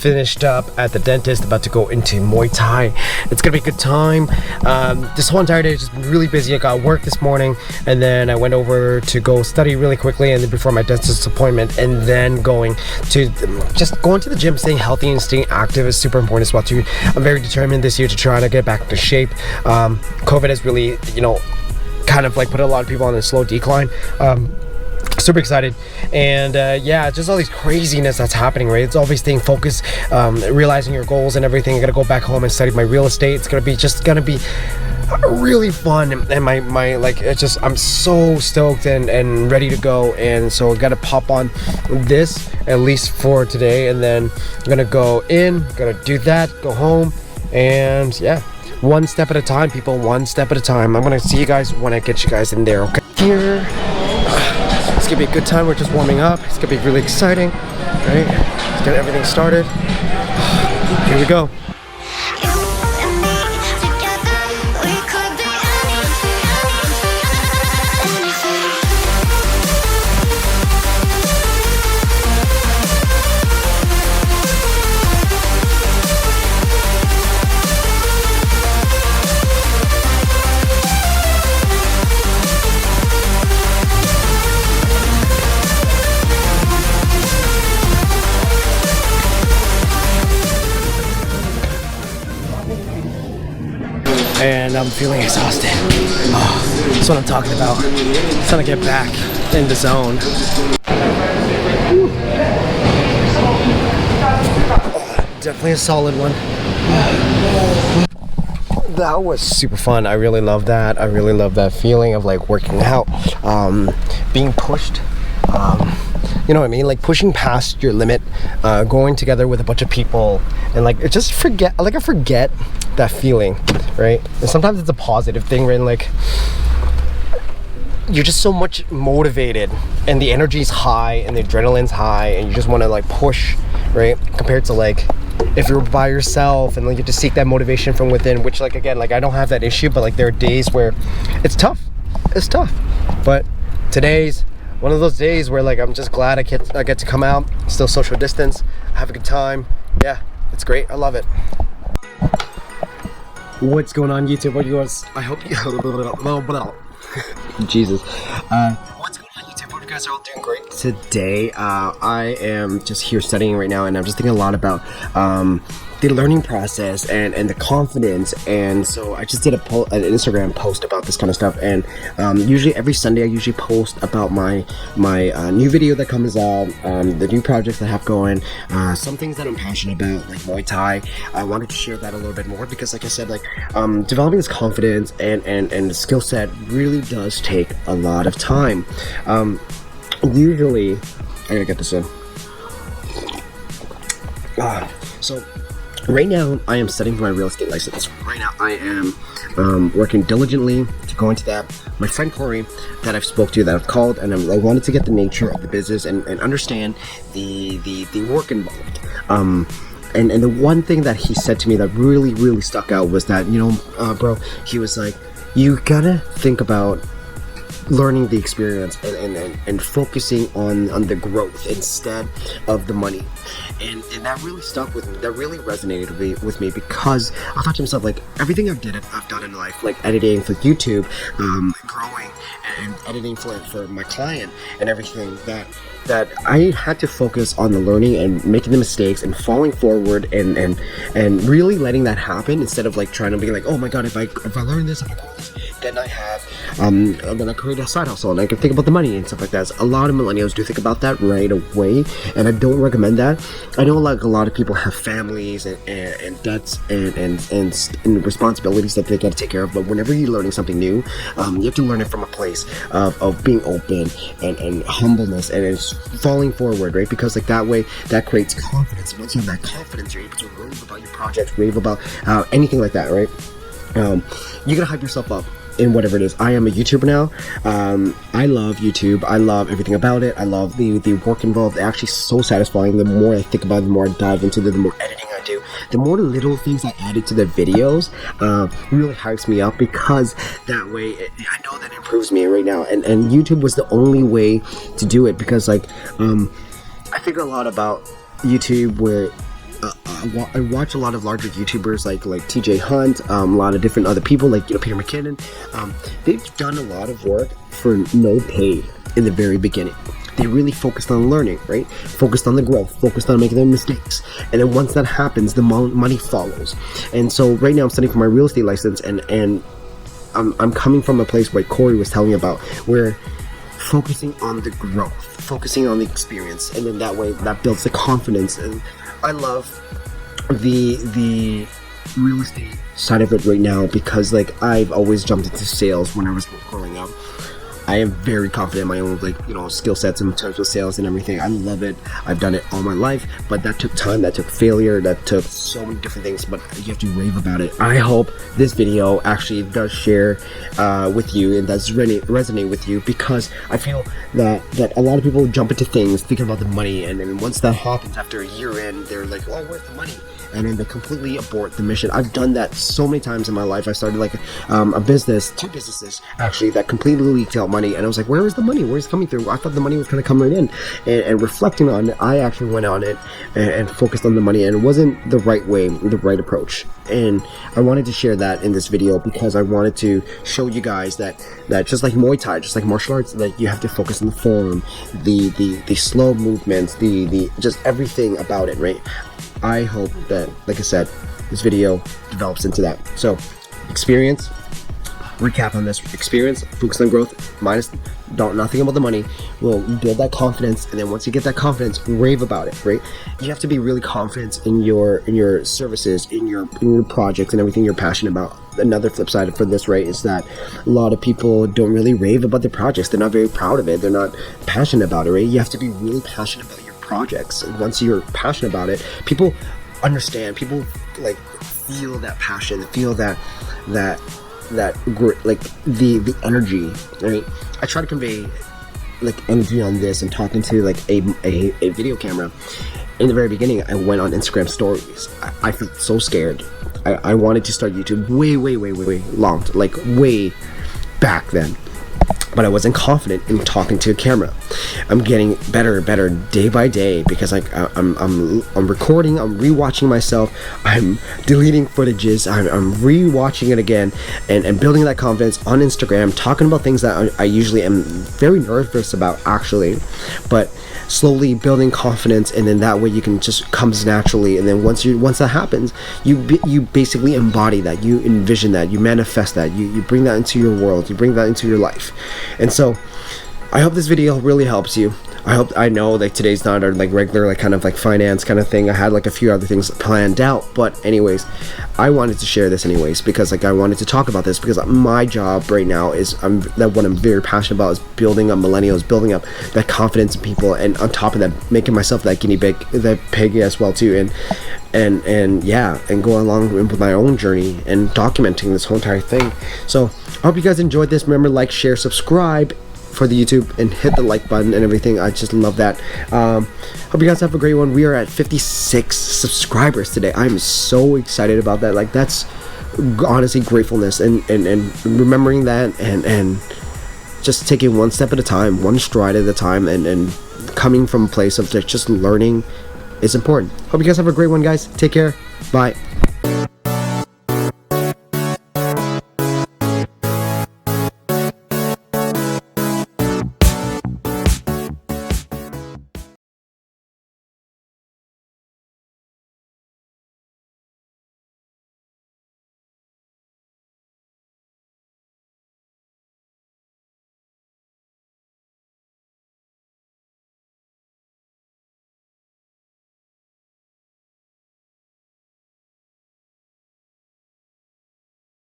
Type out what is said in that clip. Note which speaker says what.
Speaker 1: finished up at the dentist, about to go into Muay Thai. It's gonna be a good time. This whole entire day has just been really busy. I got work this morning, and then I went over to go study really quickly, and then before my dentist appointment, and then going to the gym. Staying healthy and staying active is super important as well too. I'm very determined this year to try to get back into shape. COVID has really, kind of like put a lot of people on a slow decline. Super excited, and yeah, just all these craziness that's happening, right? It's always staying focused, realizing your goals and everything. I gotta go back home and study my real estate. It's gonna be really fun, and my like, it's just, I'm so stoked and ready to go. And so I gotta pop on this at least for today, and then I'm gonna go in, gotta do that, go home, and yeah, one step at a time, people, one step at a time. I'm gonna see you guys when I get you guys in there, okay? Here, it's gonna be a good time. We're just warming up. It's gonna be really exciting, right? Let's get everything started. Here we go. And I'm feeling exhausted. Oh, that's what I'm talking about. Just trying to get back in the zone. Definitely a solid one. That was super fun. I really love that. I really love that feeling of like working out, being pushed. You know what I mean? Like pushing past your limit, going together with a bunch of people, and like I forget that feeling, right? And sometimes it's a positive thing, right? And like you're just so much motivated, and the energy's high, and the adrenaline's high, and you just want to like push, right? Compared to like if you're by yourself and like you have to seek that motivation from within, which like again, like I don't have that issue, but like there are days where it's tough. But today's one of those days where like I'm just glad I get to come out, still social distance, have a good time. Yeah, it's great. I love it. What's going on, YouTube? What you guys? I hope you. Jesus. What's going on, YouTube? Hope you guys are all doing great today. I am just here studying right now, and I'm just thinking a lot about the learning process and the confidence. And so I just did an Instagram post about this kind of stuff, and usually every Sunday I usually post about my new video that comes out, the new projects that I have going, some things that I'm passionate about, like Muay Thai. I wanted to share that a little bit more because, like I said, like developing this confidence and skill set really does take a lot of time. Usually, I gotta get this in. So right now, I am studying for my real estate license. Right now, I am working diligently to go into that. My friend Corey, that I've spoke to, that I've called, and I wanted to get the nature of the business and understand the work involved. And the one thing that he said to me that really stuck out was that, bro, he was like, you gotta think about learning the experience and focusing on the growth instead of the money. And that really stuck with me. That really resonated with me because I thought to myself, like, everything I've done in life, like editing for YouTube, growing and editing for my client and everything, that I had to focus on the learning and making the mistakes and falling forward and really letting that happen instead of like trying to be like, oh my god, if I learn this, if I go this, then I have I'm gonna create a side hustle and I can think about the money and stuff like that. So a lot of millennials do think about that right away, and I don't recommend that. I know like a lot of people have families and debts and responsibilities that they gotta take care of, but whenever you're learning something new, you have to learn it from a place of being open and humbleness and it's falling forward, right? Because like that way that creates confidence, and once you have that confidence, you're able to rave about your project, rave about anything like that, right? You gotta hype yourself up in whatever it is. I am a YouTuber now. I love YouTube. I love everything about it. I love the work involved. It's actually so satisfying. The more I think about it, the more I dive into it, the more editing I do, the more little things I added to the videos really hypes me up, because that way I know that it improves me right now. And YouTube was the only way to do it, because like I think a lot about YouTube where I watch a lot of larger YouTubers like TJ Hunt, a lot of different other people like Peter McKinnon. They've done a lot of work for no pay in the very beginning. They really focused on learning, right? Focused on the growth, focused on making their mistakes. And then once that happens, the money follows. And so right now I'm studying for my real estate license, and I'm coming from a place where Corey was telling me about, where focusing on the growth, focusing on the experience, and then that way that builds the confidence. And I love the real estate side of it right now, because like I've always jumped into sales when I was growing up. I am very confident in my own skill sets in terms of sales and everything. I love it. I've done it all my life, but that took time, that took failure, that took so many different things, but you have to rave about it. I hope this video actually does share with you and does resonate with you, because I feel that a lot of people jump into things thinking about the money, and then once that happens after a year in, they're like, oh, where's the money? And then they completely abort the mission. I've done that so many times in my life. I started like a business, 2 businesses actually, that completely leaked out money, and I was like, where is the money? Where's it coming through? I thought the money was going to come right in. And reflecting on it, I actually went on it and focused on the money, and it wasn't the right way, the right approach. And I wanted to share that in this video, because I wanted to show you guys that just like Muay Thai, just like martial arts, that you have to focus on the form, the slow movements, the just everything about it, right? I hope that, like I said, this video develops into that. So, experience, recap on this, experience, focus on growth, nothing about the money, will build that confidence, and then once you get that confidence, rave about it, right? You have to be really confident in your services, in your projects, and everything you're passionate about. Another flip side for this, right, is that a lot of people don't really rave about their projects. They're not very proud of it. They're not passionate about it, right? You have to be really passionate about your projects. And once you're passionate about it, people understand, people like feel that passion, feel that like the energy, right? I try to convey like energy on this and talking to like a video camera. In the very beginning, I went on Instagram stories. I felt so scared. I wanted to start YouTube way long, like way back then, but I wasn't confident in talking to a camera. I'm getting better day by day, because like I'm recording, I'm rewatching myself, I'm deleting footages, I'm rewatching it again, and building that confidence on Instagram, talking about things that I usually am very nervous about actually, but slowly building confidence, and then that way you can just comes naturally. And then once that happens, you basically embody that, you envision that, you manifest that, you bring that into your world, you bring that into your life. And so I hope this video really helps you. I know like today's not our like regular like kind of like finance kind of thing. I had like a few other things planned out, but anyways, I wanted to share this anyways, because like I wanted to talk about this, because my job right now is what I'm very passionate about is building up millennials, building up that confidence in people, and on top of that, making myself that pig as well too, and yeah, and going along with my own journey and documenting this whole entire thing. So I hope you guys enjoyed this. Remember, like, share, subscribe for the YouTube, and hit the like button and everything. I just love that. Hope you guys have a great one. We are at 56 subscribers today. I'm so excited about that. Like, that's honestly gratefulness, and remembering that, and just taking one step at a time, one stride at a time, and coming from a place of just learning is important. Hope you guys have a great one, guys. Take care. Bye.